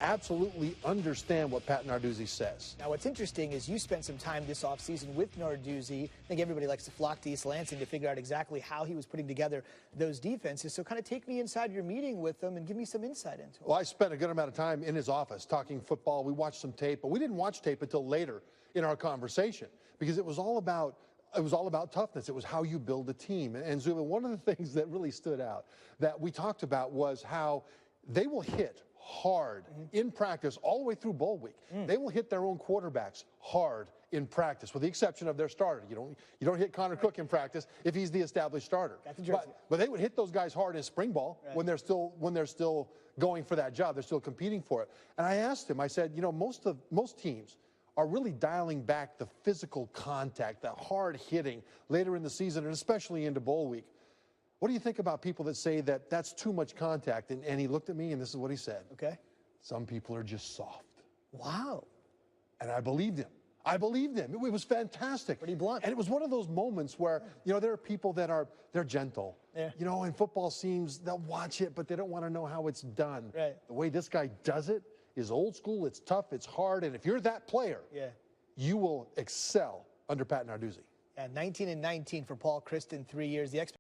absolutely understand what Pat Narduzzi says. Now, what's interesting is you spent some time this offseason with Narduzzi. I think everybody likes to flock to East Lansing to figure out exactly how he was putting together those defenses. So kind of take me inside your meeting with him and give me some insight into it. Well, I spent a good amount of time in his office talking football. We watched some tape, but we didn't watch tape until later in our conversation because it was all about toughness. It was how you build a team. And Zubin, one of the things that really stood out that we talked about was how they will hit hard in practice all the way through bowl week. They will hit their own quarterbacks hard in practice, with the exception of their starter. You don't hit Connor Cook in practice if he's the established starter. But they would hit those guys hard in spring ball when they're still going for that job. They're still competing for it. And I asked him, I said, you know, most teams are really dialing back the physical contact, the hard hitting later in the season, and especially into bowl week. What do you think about people that say that that's too much contact? And he looked at me, and this is what he said. Okay. Some people are just soft. Wow. And I believed him. I believed him. It was fantastic. Pretty blunt. And it was one of those moments where, you know, there are people that they're gentle. Yeah. You know, in football scenes, they'll watch it, but they don't want to know how it's done. Right. The way this guy does it is old school, it's tough, it's hard, and if you're that player, you will excel under Pat Narduzzi. Yeah, 19-19 for Paul Christ in 3 years. The